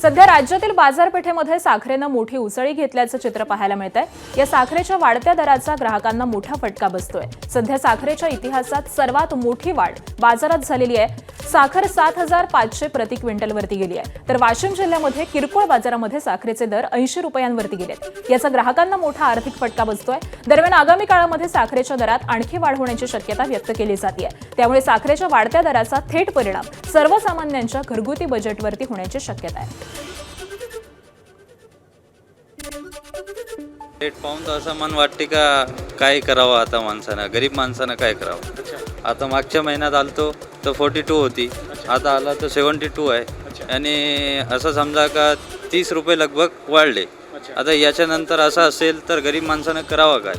सध्या राज्यातील बाजारपेठेमध्ये साखरेनं मोठी उसळी घेतल्याचं चित्र पाहायला मिळतंय। या साखरेच्या वाढत्या दराचा ग्राहकांना मोठा फटका बसतोय। सध्या साखरेच्या इतिहासात सर्वात मोठी वाढ बाजारात झालेली आहे। साखर 7,500 प्रति क्विंटलवरती गेली आहे, तर वाशिम जिल्ह्यामध्ये किरकोळ बाजारामध्ये साखरेचे दर 80 रुपयांवरती गेलेत। याचा ग्राहकांना मोठा आर्थिक फटका बसतोय। दरम्यान आगामी काळामध्ये साखरेच्या दरात आणखी वाढ होण्याची शक्यता व्यक्त केली जाते। त्यामुळे साखरेच्या वाढत्या दराचा थेट परिणाम सर्वसामान्यांच्या घरगुती बजेटवरती होण्याची शक्यता आहे। रेट पाहून तर असं मन वाटते का काय करावं आता माणसानं, गरीब माणसानं काय करावं। आता मागच्या महिन्यात आलतो तर 42 होती, आता आला तर 72 आहे आणि असं समजा का 30 रुपये लगभग वाढले। आता याच्यानंतर असं असेल तर गरीब माणसानं करावं काय।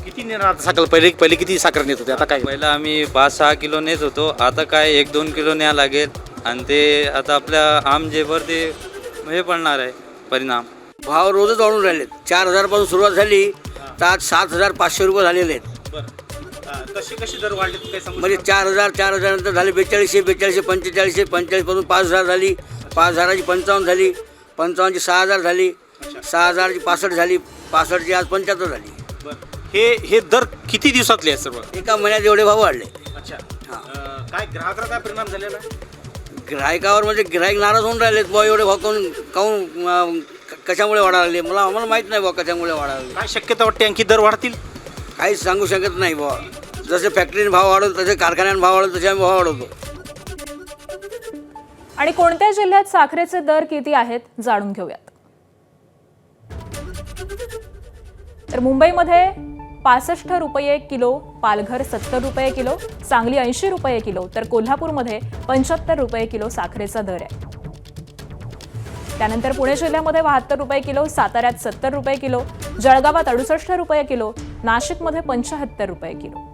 किती नेणार आता साखर? पहिले किती साखर नेत होते, आता काय? पहिलं आम्ही 5-6 किलो नेत होतो, आता काय 1-2 किलो न्याय लागेल आणि ते आता आपल्या आम जेवर ते हे पडणार आहे परिणाम। भाव रोजच वाढून राहिले। 4,000 पासून सुरुवात झाली तर आज 7,500 रुपये झालेले आहेत। कशी दर वाढले काय सांगू? म्हणजे 4,000 नंतर झाले 4200, 4500, 45 पासून 5,000 झाली, 5,000ची 55 झाली, 55ची 6,000 झाली, 6,000ची 65 झाली, 65ची आज 75 झाली। हे दर किती दिवसातले आहे सर्व? एका महिन्यात एवढे भाव वाढले। अच्छा, काय ग्राहकाला काय परिणाम झालेला? गिरायकावर म्हणजे गिरायक नाराज होऊन राहिलेत बुवा, एवढे भाव काऊन कशामुळे वाढायला लागले आम्हाला माहीत नाही बुवा कशामुळे वाढायला लागले। काय शक्यता वाटते आणखी दर वाढतील? काहीच सांगू शकत नाही बुवा। जसे फॅक्टरीने भाव वाढवतो तसे कारखान्याने भाव वाढवतो, तसे आम्ही भाव वाढवतो। आणि कोणत्या जिल्ह्यात साखरेचे दर किती आहेत जाणून घेऊयात। तर मुंबईमध्ये 65 रुपये किलो, पालघर 70 रुपये किलो, सांगली 80 रुपये किलो, तर कोल्हापूरमध्ये 75 रुपये किलो साखरेचा दर आहे। त्यानंतर पुणे जिल्ह्यामध्ये 72 रुपये किलो, साताऱ्यात 70 रुपये किलो, जळगावात 68 रुपये किलो, नाशिकमध्ये 75 रुपये किलो।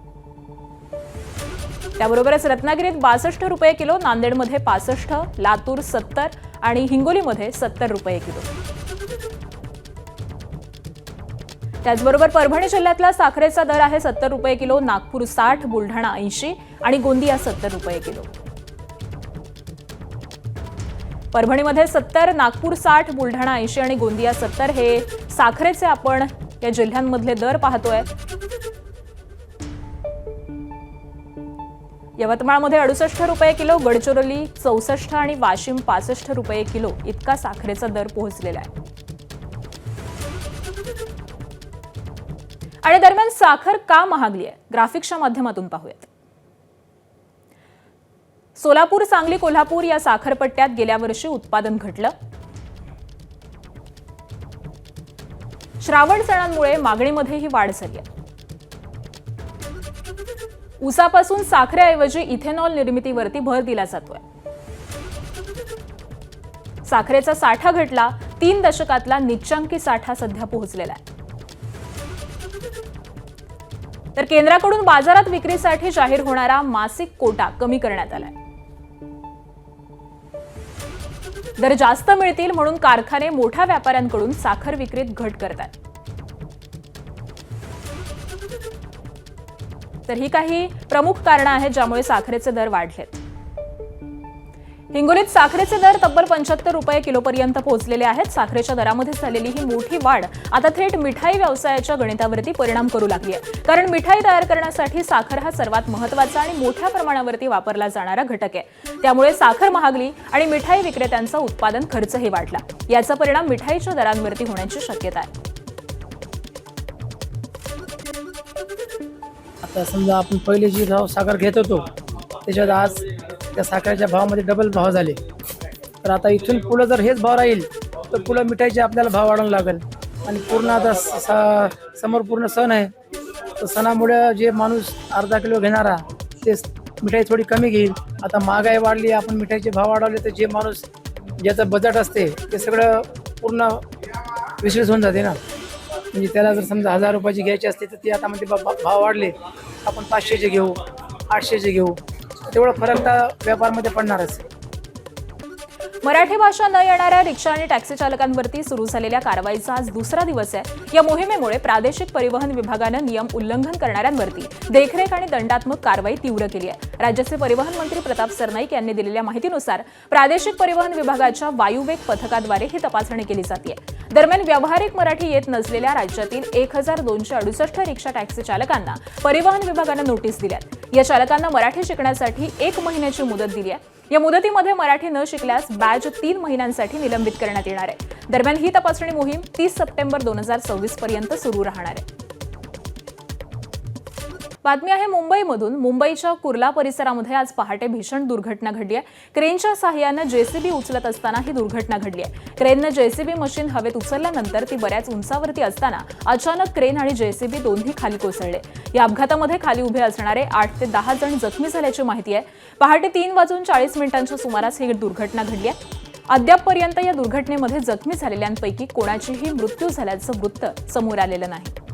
त्याबरोबरच रत्नागिरीत 62 रुपये किलो, नांदेडमध्ये 65, लातूर 70 आणि हिंगोलीमध्ये 70 रुपये किलो। त्याचबरोबर परभणी जिल्ह्यातला साखरेचा दर आहे 70 रुपये किलो, नागपूर 60, बुलढाणा 80 आणि गोंदिया 70 रुपये किलो। परभणीमध्ये 70, नागपूर 60, बुलढाणा 80 आणि गोंदिया 70 हे साखरेचे आपण या जिल्ह्यांमधले दर पाहतोय। यवतमाळमध्ये 68 रुपये किलो, गडचिरोली 64 आणि वाशिम 65 रुपये किलो इतका साखरेचा दर पोहोचलेला आहे। आणि दरम्यान साखर का महागली आहे ग्राफिक्सच्या माध्यमातून पाहूयात। सोलापूर, सांगली, कोल्हापूर या साखरपट्ट्यात गेल्या वर्षी उत्पादन घटलं। श्रावण सणांमुळे मागणीमध्येही वाढ झाली आहे। ऊसापासून साखरेऐवजी इथेनॉल निर्मितीवरती भर दिला जातोय। साखरेचा साठा घटला, 3 दशकातला निच्चांकी साठा सध्या पोहोचलेला आहे। तर केंद्राकडून बाजारात विक्रीसाठी जाहीर होणारा मासिक कोटा कमी करण्यात आलाय। दर जास्त मिळतील म्हणून कारखाने मोठ्या व्यापाऱ्यांकडून साखर विक्रीत घट करतात। तर ही काही प्रमुख कारणं आहेत ज्यामुळे साखरेचे दर वाढलेत। हिंगोलीत साखरेचे दर तब्बल 75 रुपये किलोपर्यंत पोहोचलेले आहेत। साखरेच्या दरामध्ये झालेली ही मोठी वाढ आता थेट मिठाई व्यवसायाच्या गणितावरती परिणाम करू लागली आहे, कारण मिठाई तयार करण्यासाठी साखर हा सर्वात महत्त्वाचा आणि मोठ्या प्रमाणावरती वापरला जाणारा घटक आहे। त्यामुळे साखर महागली आणि मिठाई विक्रेत्यांचा उत्पादन खर्चही वाढला। याचा परिणाम मिठाईच्या दरांवरती होण्याची शक्यता आहे। आता समजा आपण पहिले जी साखर घेत होतो त्याच्यात आज त्या साखरेच्या भावामध्ये डबल भाव झाले, तर आता इथून पुढं जर हेच भाव राहील तर पुढं मिठाईचे आपल्याला भाव वाढवून लागेल। आणि पूर्ण आता समोर पूर्ण सण आहे, तर सणामुळे जे माणूस अर्धा किलो घेणारा ते मिठाई थोडी कमी घेईल। आता महागाई वाढली, आपण मिठाईचे भाव वाढवले तर जे माणूस ज्याचं बजेट असते ते सगळं पूर्ण विश्लेष होऊन जाते ना। म्हणजे त्याला जर समजा 1000 रुपयाची घ्यायची असते तर ती आता म्हणजे भाव वाढले, आपण 500चे घेऊ, 800चे घेऊ, तेवढा फरक तर व्यापारमध्ये पडणारच। मराठी भाषा न येणाऱ्या रिक्षा आणि टॅक्सी चालकांवरती सुरू झालेल्या कारवाईचा आज दुसरा दिवस आहे। या मोहिमेमुळे प्रादेशिक परिवहन विभागानं नियम उल्लंघन करणाऱ्यांवरती देखरेख आणि दंडात्मक कारवाई तीव्र केली आहे। राज्याचे परिवहन मंत्री प्रताप सरनाईक यांनी दिलेल्या माहितीनुसार प्रादेशिक परिवहन विभागाच्या वायुवेग पथकाद्वारे ही तपासणी केली जाते। दरम्यान व्यावहारिक मराठी येत नसलेल्या राज्यातील 1268 रिक्षा टॅक्सी चालकांना परिवहन विभागानं नोटीस दिल्यात। या चालकांना मराठी शिकण्यासाठी 1 महिन्याची मुदत दिली आहे। या मुदतीमध्ये मराठी न शिकल्यास बॅच 3 महिन्यांसाठी निलंबित करण्यात येणार आहे। दरम्यान ही तपासणी मोहीम 30 सप्टेंबर 2026 पर्यंत सुरू राहणार आहे। बातमी आहे मुंबईमधून। मुंबईच्या कुर्ला परिसरामध्ये आज पहाटे भीषण दुर्घटना घडली आहे। क्रेनच्या सहाय्यानं जेसीबी उचलत असताना ही दुर्घटना घडली आहे। क्रेननं जेसीबी मशीन हवेत उचलल्यानंतर ती बऱ्याच उंचावरती असताना अचानक क्रेन आणि जेसीबी दोन्ही खाली कोसळले। या अपघातामध्ये खाली उभे असणारे 8 ते 10 जण जखमी झाल्याची माहिती आहे। पहाटे 3:40 सुमारास ही दुर्घटना घडली आहे। अद्यापपर्यंत या दुर्घटनेमध्ये जखमी झालेल्यांपैकी कोणाचीही मृत्यू झाल्याचं वृत्त समोर आलेलं नाही।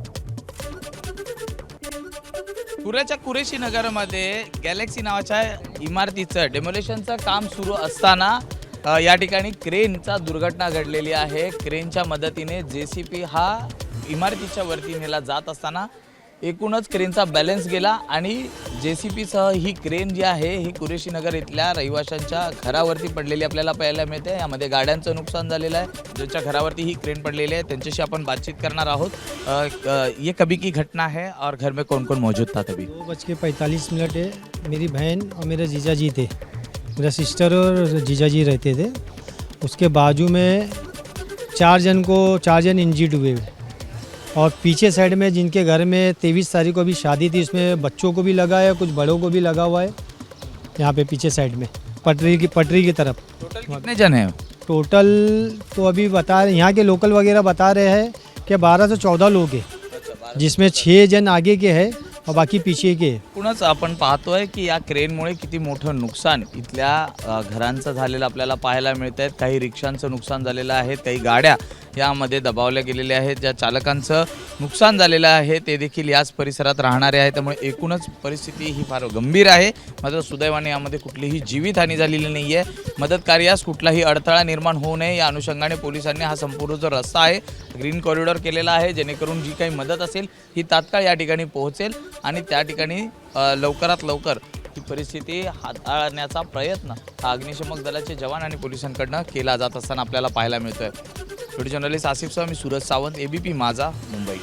कुर्ल्याच्या कुरेशी नगरमध्ये गॅलेक्सी नावाच्या इमारतीचं डेमोलेशनचं काम सुरू असताना या ठिकाणी क्रेनचा दुर्घटना घडलेली आहे। क्रेनच्या मदतीने जेसीबी हा इमारतीच्या वरती नेला जात असताना एकूणच क्रेनचा बॅलन्स गेला आणि जेसीबीसह ही क्रेन जी आहे ही कुरेशी नगर इथल्या रहिवाशांच्या घरावरती पडलेली आपल्याला पाहायला मिळते। यामध्ये गाड्यांचं नुकसान झालेलं आहे। ज्यांच्या घरावरती ही क्रेन पडलेली आहे त्यांच्याशी आपण बातचीत करणार आहोत। ये कभी की घटना है और घर में कौन कौन मौजूद था तभी? 2:45 है। मेरी बहन और मेरे जीजा जी थे, मेरा सिस्टर और जीजा जी रहते थे। उसके बाजू में 4 जन इंजर्ड हुए और पीछे साइड में जिनके घर में 23 तारीख को अभी शादी थी उसमें बच्चों को भी लगा है, कुछ बड़ों को भी लगा हुआ है। यहाँ पे पीछे साइड में पटरी की तरफ। टोटल कितने जन हैं? टोटल तो अभी बता रहे, यहाँ के लोकल वगैरह बता रहे हैं कि 12 से 14 लोग हैं, जिसमें 6 जन आगे के हैं और बाकी पीछे के। एकूणच आपण पाहतोय की या क्रेनमुळे किती मोठं नुकसान इथल्या घरांचं झालेलं आपल्याला पाहायला मिळत आहे। काही रिक्षांचं नुकसान झालेलं आहे, काही गाड्या यामध्ये दबावल्या गेलेल्या आहेत। ज्या चालकांचं नुकसान झालेलं आहे ते देखील याच परिसरात राहणारे आहेत। त्यामुळे एकूणच परिस्थिती ही फार गंभीर आहे। मात्र सुदैवाने यामध्ये कुठलीही जीवितहानी झालेली नाही आहे। मदत कार्यास कुठलाही अडथळा निर्माण होऊ नये या अनुषंगाने पोलिसांनी हा संपूर्ण जो रस्ता आहे ग्रीन कॉरिडॉर केलेला आहे, जेणेकरून जी काही मदत असेल ही तात्काळ या ठिकाणी पोहोचेल आणि त्या ठिकाणी लवकरात लवकर ही परिस्थिती हाताळण्याचा प्रयत्न हा अग्निशमक दलाचे जवान आणि पोलिसांकडनं केला जात असताना आपल्याला पाहायला मिळतोय। व्हिडिओ जर्नलिस्ट आसिफसह मी सूरज सावंत, एबीपी माझा, मुंबई।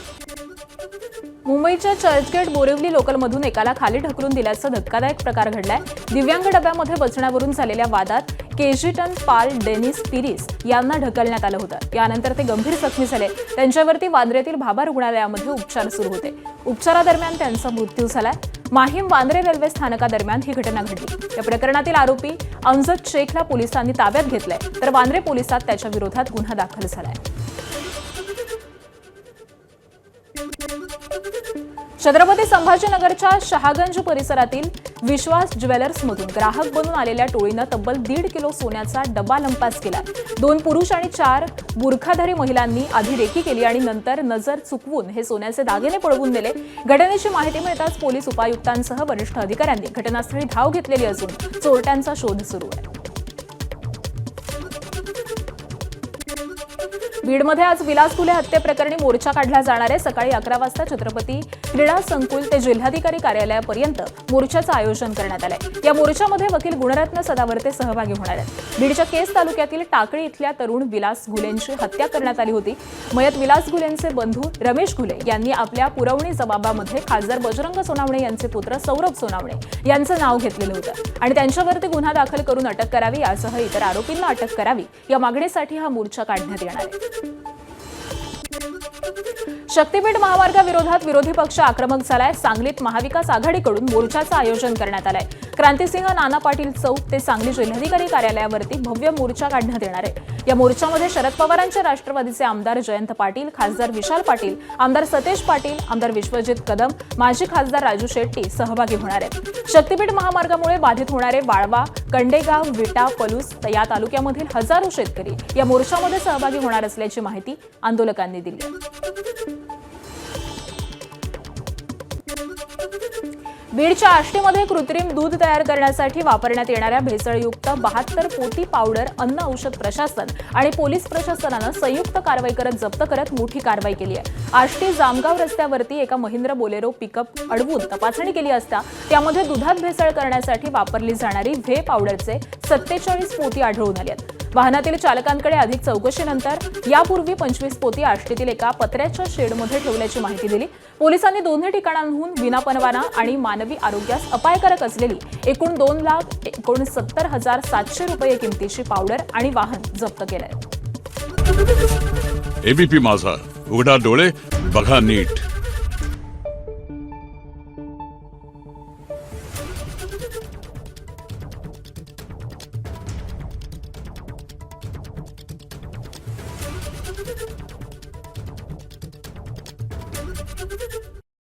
मुंबईच्या चर्चगेट बोरिवली लोकलमधून एकाला खाली ढकलून दिल्याचा धक्कादायक प्रकार घडलाय। दिव्यांग डब्यामध्ये बसण्यावरून झालेल्या वादात केजिटन पाल डेनिस पिरिस यांना ढकलण्यात आलं होतं। यानंतर ते गंभीर जखमी झाले। त्यांच्यावरती वांद्रेतील भाभा रुग्णालयामध्ये उपचार सुरू होते। उपचारादरम्यान त्यांचा मृत्यू झालाय। माहीम वांद्रे रेल्वे स्थानकादरम्यान ही घटना घडली। या प्रकरणातील आरोपी अमजद शेखला पोलिसांनी ताब्यात घेतलंय, तर वांद्रे पोलिसात त्याच्या विरोधात गुन्हा दाखल झालाय। छत्रपती संभाजीनगरच्या शहागंज परिसरातील विश्वास ज्वेलर्समधून ग्राहक बनून आलेल्या टोळीनं तब्बल 1.5 किलो सोन्याचा डबा लंपास केला। 2 पुरुष आणि 4 बुरखाधारी महिलांनी आधी रेकी केली आणि नंतर नजर चुकवून हे सोन्याचे दागिने पळवून नेले। घटनेची माहिती मिळताच पोलीस उपायुक्तांसह वरिष्ठ अधिकाऱ्यांनी घटनास्थळी धाव घेतलेली असून चोरट्यांचा शोध सुरू आहे। बीडमध्ये आज विलास घुले हत्येप्रकरणी मोर्चा काढला जाणार आहे। सकाळी 11 वाजता छत्रपती क्रीडा संकुल ते जिल्हाधिकारी कार्यालयापर्यंत मोर्चाचं आयोजन करण्यात आलंय। या मोर्चामध्ये वकील गुणरत्न सदावर्ते सहभागी होणार आहेत। बीडच्या केस तालुक्यातील टाकळी इथल्या तरुण विलास घुलेंची हत्या करण्यात आली होती। मयत विलास घुलेंचे बंधू रमेश घुले यांनी आपल्या पुरवणी जबाबामध्ये खासदार बजरंग सोनावणे यांचे पुत्र सौरभ सोनावणे यांचं नाव घेतलेलं होतं आणि त्यांच्यावरती गुन्हा दाखल करून अटक करावी यासह इतर आरोपींना अटक करावी या मागणीसाठी हा मोर्चा काढण्यात येणार आहे। शक्तीपीठ महामार्गाविरोधात विरोधी पक्ष आक्रमक झालाय। सांगलीत महाविकास आघाडीकडून मोर्चाचं आयोजन करण्यात आलंय। क्रांतिसिंह नाना पाटील चौक ते सांगली जिल्हाधिकारी कार्यालयावरती भव्य मोर्चा काढण्यात येणार आहे। या मोर्चामध्ये शरद पवारांचे राष्ट्रवादीचे आमदार जयंत पाटील, खासदार विशाल पाटील, आमदार सतेज पाटील, आमदार विश्वजित कदम, माजी खासदार राजू शेट्टी सहभागी होणार आहेत। शक्तीपीठ महामार्गामुळे बाधित होणारे वाळवा, कंडेगाव, विटा, पलूस या तालुक्यामधील हजारो शेतकरी या मोर्चामध्ये सहभागी होणार असल्याची माहिती आंदोलकांनी दिली आहे। बीडच्या आष्टीमध्ये कृत्रिम दूध तयार करण्यासाठी वापरण्यात येणाऱ्या भेसळयुक्त 72 पोती पावडर अन्न औषध प्रशासन आणि पोलीस प्रशासनानं संयुक्त कारवाई करत मोठी कारवाई केली आहे. आष्टी जामगाव रस्त्यावरती एका महिंद्रा बोलेरो पिकअप अडवून तपासणी केली असता त्यामध्ये दुधात भेसळ करण्यासाठी वापरली जाणारी व्हे पावडरचे 47 पोती आढळून आली आहेत. वाहनातील चालकांकडे अधिक चौकशीनंतर यापूर्वी 25 पोती आष्टीतील एका पत्र्याच्या शेडमध्ये ठेवल्याची माहिती दिली. पोलिसांनी दोन्ही ठिकाणांहून विनापरवाना आणि मानवी आरोग्यास अपायकारक असलेली एकूण 2,69,700 रुपये किमतीची पावडर आणि वाहन जप्त केलंय. एबीपी माझा, उघडा डोळे बघा नीट.